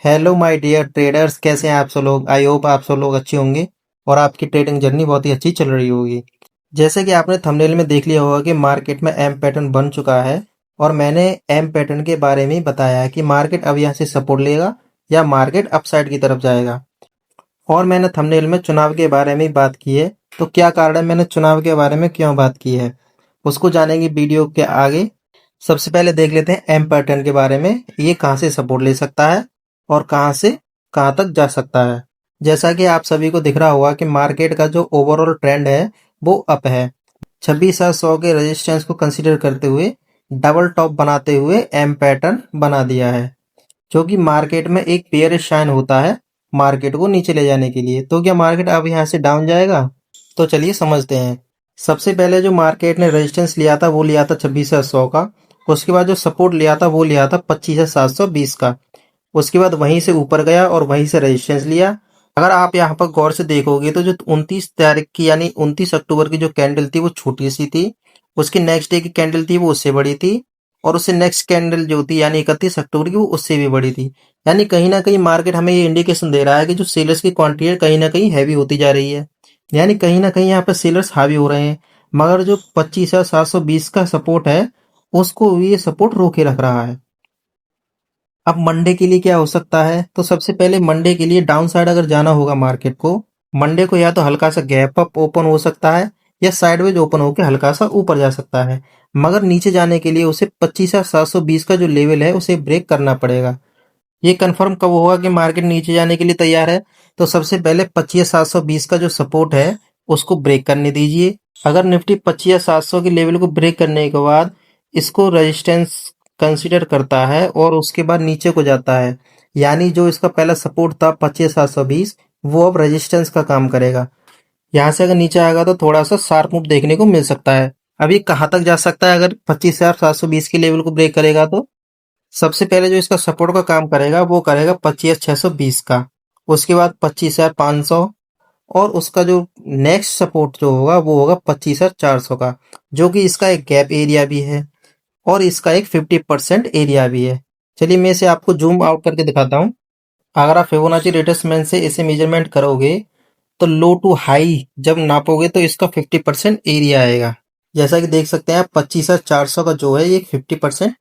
Hello my dear traders, कैसे हैं आप सब लोग। आई होप आप सब लोग अच्छे होंगे और आपकी ट्रेडिंग जर्नी बहुत ही अच्छी चल रही होगी। जैसे कि आपने थंबनेल में देख लिया होगा कि मार्केट में एम पैटर्न बन चुका है और मैंने एम पैटर्न के बारे में बताया है कि मार्केट अब यहाँ से सपोर्ट लेगा या मार्केट अपसाइड की तरफ जाएगा। और मैंने थंबनेल में चुनाव के बारे में बात की है। तो क्या कारण है मैंने चुनाव के बारे में क्यों बात की है, उसको जानेंगे वीडियो के आगे। सबसे पहले देख लेते हैं एम पैटर्न के बारे में, ये कहाँ से सपोर्ट ले सकता है और कहाँ से कहाँ तक जा सकता है। जैसा कि आप सभी को दिख रहा होगा कि मार्केट का जो ओवरऑल ट्रेंड है वो अप है। 26,100 के रेजिस्टेंस को कंसीडर करते हुए डबल टॉप बनाते हुए एम पैटर्न बना दिया है, जो कि मार्केट में एक बेयरिश साइन होता है मार्केट को नीचे ले जाने के लिए। तो क्या मार्केट अब यहाँ से डाउन जाएगा? तो चलिए समझते हैं। सबसे पहले जो मार्केट ने रेजिस्टेंस लिया था वो लिया था 26,100 का। उसके बाद जो सपोर्ट लिया था वो लिया था 25,720 का। उसके बाद वहीं से ऊपर गया और वहीं से रेजिस्टेंस लिया। अगर आप यहाँ पर गौर से देखोगे तो जो 29 तारीख की यानी 29 अक्टूबर की जो कैंडल थी वो छोटी सी थी। उसकी नेक्स्ट डे की कैंडल थी वो उससे बड़ी थी। और उससे नेक्स्ट कैंडल जो थी यानी 31 अक्टूबर की वो उससे भी बड़ी थी। यानी कहीं ना कहीं मार्केट हमें ये इंडिकेशन दे रहा है कि जो सेलर्स की क्वांटिटी है कहीं ना कहीं हैवी होती जा रही है। यानी कहीं ना कहीं यहाँ पर सेलर्स हावी हो रहे हैं। मगर जो 25,720 का सपोर्ट है उसको ये सपोर्ट रोके रख रहा है। अब मंडे के लिए क्या हो सकता है? तो सबसे पहले मंडे के लिए डाउन साइड अगर जाना होगा मार्केट को, मंडे को या तो हल्का सा गैप अप ओपन हो सकता है या साइडवेज ओपन होकर हल्का सा ऊपर जा सकता है। मगर नीचे जाने के लिए उसे 25,720 का जो लेवल है उसे ब्रेक करना पड़ेगा। ये कंफर्म कब होगा कि मार्केट नीचे जाने के लिए तैयार है? तो सबसे पहले 25,720 का जो सपोर्ट है उसको ब्रेक करने दीजिए। अगर निफ्टी 25,700 के लेवल को ब्रेक करने के बाद इसको रेजिस्टेंस कंसीडर करता है और उसके बाद नीचे को जाता है, यानी जो इसका पहला सपोर्ट था 25,720 वो अब रेजिस्टेंस का काम करेगा। यहाँ से अगर नीचे आएगा तो थोड़ा सा शार्प मूव देखने को मिल सकता है। अभी कहाँ तक जा सकता है अगर 25,720 के लेवल को ब्रेक करेगा? तो सबसे पहले जो इसका सपोर्ट का काम करेगा वो करेगा 25,620 का। उसके बाद 25,500 और उसका जो नेक्स्ट सपोर्ट जो होगा वो होगा 25,400 का, जो कि इसका एक गैप एरिया भी है और इसका एक 50% एरिया भी है। चलिए मैं इसे आपको जूम आउट करके दिखाता हूँ। अगर आप फिबोनाची रिट्रेसमेंट से इसे मेजरमेंट करोगे तो लो टू हाई जब नापोगे तो इसका 50% एरिया आएगा। जैसा कि देख सकते हैं आप 25,400 का जो है ये 50%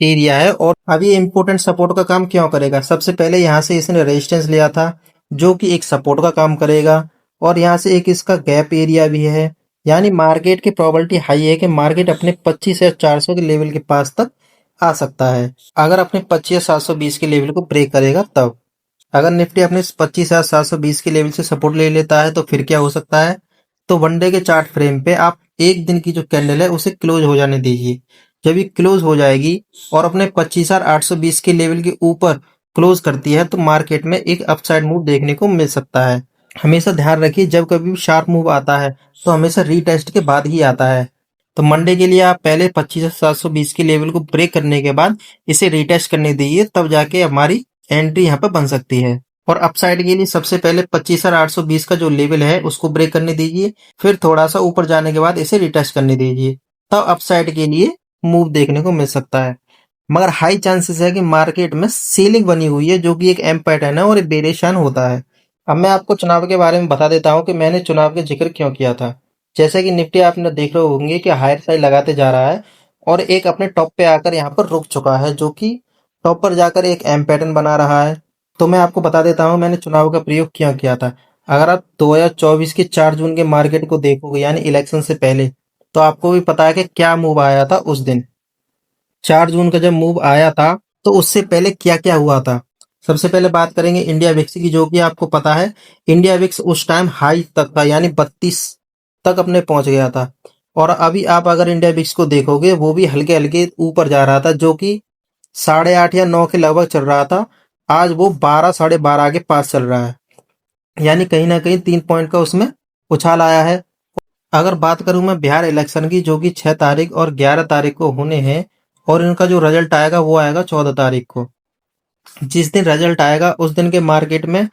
एरिया है। और अब ये इंपॉर्टेंट सपोर्ट का काम क्यों करेगा? सबसे पहले यहाँ से इसने रेजिस्टेंस लिया था जो कि एक सपोर्ट का काम करेगा और यहाँ से एक इसका गैप एरिया भी है। यानी मार्केट की प्रोबेबिलिटी हाई है कि मार्केट अपने 25,400 के लेवल के पास तक आ सकता है अगर अपने 25,720 के लेवल को ब्रेक करेगा तब। अगर निफ्टी अपने 25,720 के लेवल से सपोर्ट ले लेता है तो फिर क्या हो सकता है? तो वनडे के चार्ट फ्रेम पे आप एक दिन की जो कैंडल है उसे क्लोज हो जाने दीजिए। जब ये क्लोज हो जाएगी और अपने 25,820 के लेवल के ऊपर क्लोज करती है तो मार्केट में एक अपसाइड मूव देखने को मिल सकता है। हमेशा ध्यान रखिए जब कभी भी शार्प मूव आता है तो हमेशा रीटेस्ट के बाद ही आता है। तो मंडे के लिए आप पहले 25,720 के लेवल को ब्रेक करने के बाद इसे रीटेस्ट करने दीजिए, तब जाके हमारी एंट्री यहाँ पर बन सकती है। और अपसाइड के लिए सबसे पहले 25,820 का जो लेवल है उसको ब्रेक करने दीजिए, फिर थोड़ा सा ऊपर जाने के बाद इसे रिटेस्ट करने दीजिए, तब अपसाइड के लिए मूव देखने को मिल सकता है। मगर हाई चांसेस है कि मार्केट में सीलिंग बनी हुई है जो कि एक एम पैटर्न है और एक बेरिशन होता है। अब मैं आपको चुनाव के बारे में बता देता हूँ कि मैंने चुनाव का जिक्र क्यों किया था। जैसे कि निफ्टी आपने देख रहे होंगे कि हायर साइड लगाते जा रहा है और एक अपने टॉप पे आकर यहाँ पर रुक चुका है, जो कि टॉप पर जाकर एक एम पैटर्न बना रहा है। तो मैं आपको बता देता हूँ मैंने चुनाव का प्रयोग क्यों किया था। अगर आप 2024 के 4 जून के मार्केट को देखोगे यानी इलेक्शन से पहले, तो आपको भी पता है कि क्या मूव आया था उस दिन। 4 जून का जब मूव आया था तो उससे पहले क्या क्या हुआ था। सबसे पहले बात करेंगे इंडिया विक्स की, जो कि आपको पता है इंडिया विक्स उस टाइम हाई तक था यानी 32 तक अपने पहुंच गया था। और अभी आप अगर इंडिया विक्स को देखोगे वो भी हल्के हल्के ऊपर जा रहा था, जो कि 8.5 या 9 के लगभग चल रहा था। आज वो 12 12.5 के पास चल रहा है, यानी कहीं ना कहीं 3 पॉइंट का उसमें उछाल आया है। अगर बात करूं मैं बिहार इलेक्शन की, जो कि 6 तारीख और 11 तारीख को होने हैं, और इनका जो रिजल्ट आएगा वो आएगा 14 तारीख को। जिस दिन रिजल्ट आएगा उस दिन के मार्केट में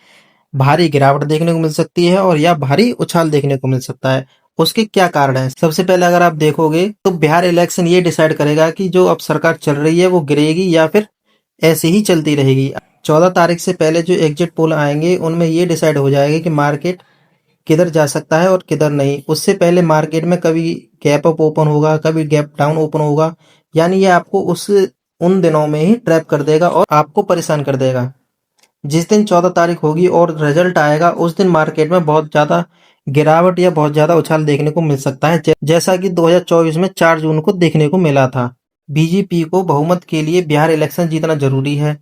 भारी गिरावट देखने को मिल सकती है और या भारी उछाल देखने को मिल सकता है। उसके क्या कारण है? सबसे पहले अगर आप देखोगे तो बिहार इलेक्शन ये डिसाइड करेगा कि जो अब सरकार चल रही है वो गिरेगी या फिर ऐसे ही चलती रहेगी। 14 तारीख से पहले जो एग्जिट पोल आएंगे उनमें ये डिसाइड हो जाएगा कि मार्केट किधर जा सकता है और किधर नहीं। उससे पहले मार्केट में कभी गैप अप ओपन होगा, कभी गैप डाउन ओपन होगा, यानी ये आपको उस उन दिनों में ही ट्रैप कर देगा और आपको परेशान कर देगा। जिस दिन 14 तारीख होगी और रिजल्ट आएगा उस दिन मार्केट में बहुत ज्यादा गिरावट या बहुत ज्यादा उछाल देखने को मिल सकता है, जैसा कि 2024 में 4 जून को देखने को मिला था। बीजेपी को बहुमत के लिए बिहार इलेक्शन जीतना जरूरी है।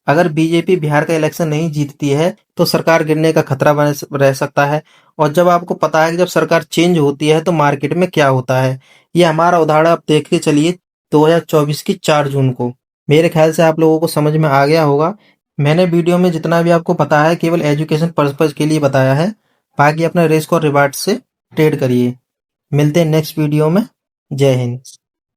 अगर बीजेपी बिहार का इलेक्शन नहीं जीतती है तो सरकार गिरने का खतरा रह सकता है। और जब आपको पता है कि जब सरकार चेंज होती है तो मार्केट में क्या होता है, ये हमारा उदाहरण आप देख के चलिए 2024 की 4 जून को। मेरे ख्याल से आप लोगों को समझ में आ गया होगा। मैंने वीडियो में जितना भी आपको पता है केवल एजुकेशन पर्पज के लिए बताया है, बाकी अपने रिस्क और रिवार्ड से ट्रेड करिए। मिलते हैं नेक्स्ट वीडियो में। जय हिंद।